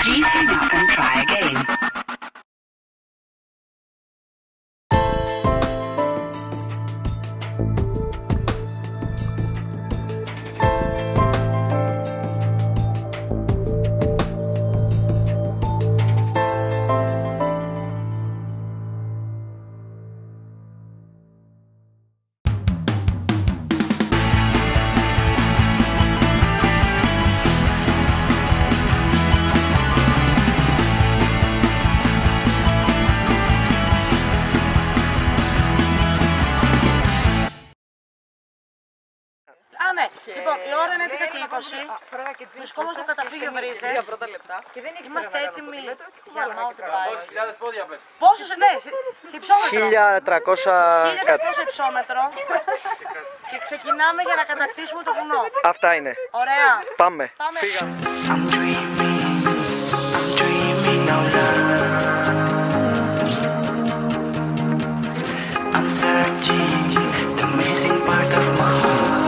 Please hang up and try again. Ναι, λοιπόν, η ώρα είναι 11:20. Βρισκόμαστε στο καταφύγιο Βρύσες. Είμαστε έτοιμοι για mountain bike. Πόσο σε, ναι, σε υψόμετρο. 1300 υψόμετρο. Και ξεκινάμε για να κατακτήσουμε το βουνό. Αυτά είναι. Ωραία. Πάμε. Φύγαμε. I'm dreaming of love. I'm searching the missing part of my heart.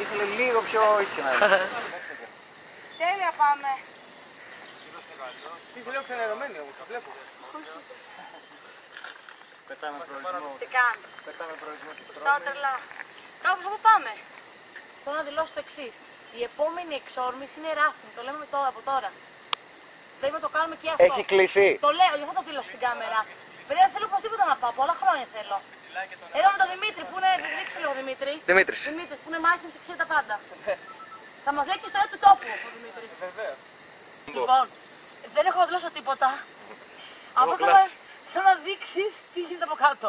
Ήθελε λίγο πιο ίσχυνα. Τέλεια πάμε. Είσαι λίγο ξενερωμένη όμως, τα βλέπω. Πετάμε προορισμό. Τι κάνει. Πετάμε προορισμό και Στα τρελά. Κάπως από πάμε. Θέλω να δηλώσω το εξής. Η επόμενη εξόρμηση είναι ράφτινγκ. Το λέμε τώρα από τώρα. Πρέπει να το κάνουμε και αυτό. Έχει κλείσει. Το λέω, γι' αυτό το δήλωσα στην κάμερα. Παιδιά, θέλω οπωσδήποτε να πάω. Πολλά χρόνια θέλω. Εδώ με τον Δημήτρη που είναι. Δείξε λίγο Δημήτρη. Δημήτρης. Δημήτρης που είναι μάχημος και ξέρει τα πάντα. Θα μας λέει και στο του τόπου ο Δημήτρης. Βεβαίως. Λοιπόν, δεν έχω να δηλώσω τίποτα. Απλά θέλω να δείξεις τι γίνεται από κάτω.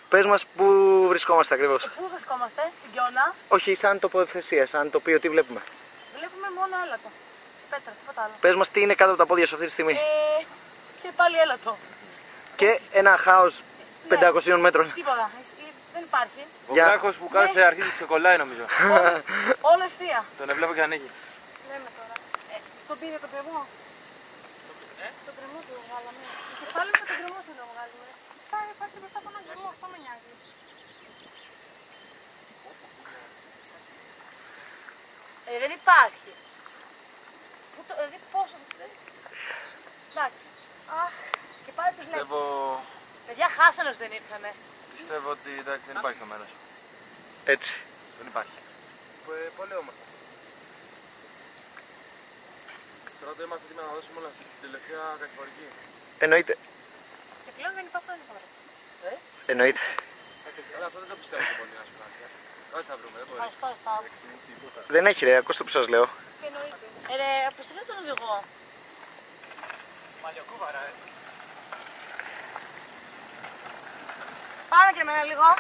Πες μας πού βρισκόμαστε ακριβώς. Πού βρισκόμαστε, στην Κιώνα. Όχι σαν τοποθεσία, σαν τοπίο, τι βλέπουμε. Βλέπουμε μόνο έλατο. Πέτρα, τίποτα άλλο. Πες μας τι είναι κάτω από τα πόδια σου αυτή τη στιγμή. Και πάλι έλατο. Και ένα χάος 500 μέτρων. Τίποτα. Δεν υπάρχει. Ο Για. βράχος που κάθεσε αρχίζει και ξεκολλάει νομίζω. Όλο ευθεία. Τον έβλεπω και ανοίγει. Λέμε τώρα. Τον πήρε το κρεμό. Το κρεμό του βγάλαμε. Και πάλι με το κρεμό του το βγάλουμε. Υπάρχει μπροστά από έναν κρεμό, αυτό με νοιάζει. Δεν υπάρχει. Δηλαδή πόσο. Εντάξει. Αχ, και πάλι τους λέει. Παιδιά χάσανος δεν ήρθανε. Πιστεύω ότι εντάξει, δεν υπάρχει το μέρος. Έτσι. Δεν υπάρχει. Πολύ όμορφο. Τώρα το είμαστε έτοιμοι να δώσουμε όλα στην τελευταία κατηγορική. Εννοείται. Και πλέον δεν υπάρχουν άλλες. Εννοείται. Αλλά αυτό δεν το πιστεύω και πολύ να σου κάνει. Κάτι θα βρούμε, δεν μπορεί. Ευχαριστώ. Δεν έχει ρε, ακούστε που σας λέω. Και εννοείται. Απευθυνθείτε τον οδηγό. Μαλλιοκούβαρα, Πάμε και εμένα λίγο.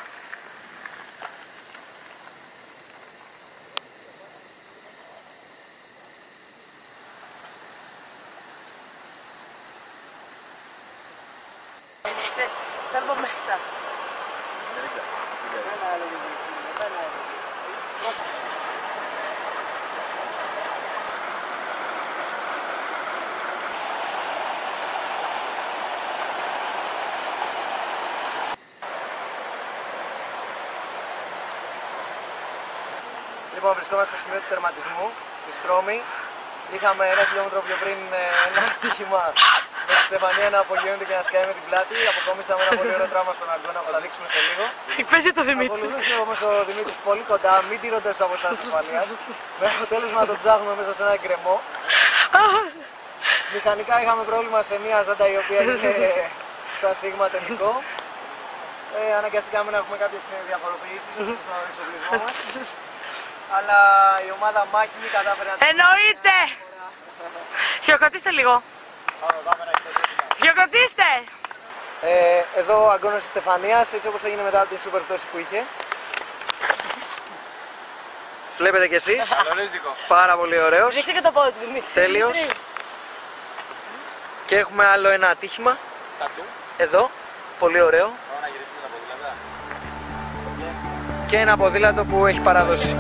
Φεύγω μέσα. Λοιπόν, βρισκόμαστε στο σημείο του τερματισμού, στη Στρώμη. Είχαμε 1 χιλιόμετρο πιο πριν ένα ατύχημα με τη Στεφανία να απογειώνεται και να σκάει με την πλάτη. Αποκόμισαμε ένα πολύ ωραίο τραύμα στον αγκώνα που θα δείξουμε σε λίγο. Παίζει το Δημήτρη. Ακολουθούσε όμως ο Δημήτρης πολύ κοντά, μην τηρώντας τις αποστάσεις ασφαλείας. Με αποτέλεσμα να τον ψάχνουμε μέσα σε ένα γκρεμό. Μηχανικά είχαμε πρόβλημα σε μια ζάντα η οποία είναι σαν σίγμα τελικό. Αναγκαστήκαμε να έχουμε κάποιες διαφοροποιήσεις ως προς τον εξοπλισμό μας. Αλλά η ομάδα μάχημη κατάφερε να... Εννοείται! Χειροκροτήστε λίγο. Χειροκροτήστε! Εδώ ο αγώνας της Στεφανίας, έτσι όπως έγινε μετά από την σούπερ πτώση που είχε. Βλέπετε κι εσείς. Πάρα πολύ ωραίος. Δείξε και το πόδι του Δημήτρη. Τέλειος. Και έχουμε άλλο ένα ατύχημα. Εδώ. Πολύ ωραίο. Και ένα ποδήλατο που έχει παράδοση.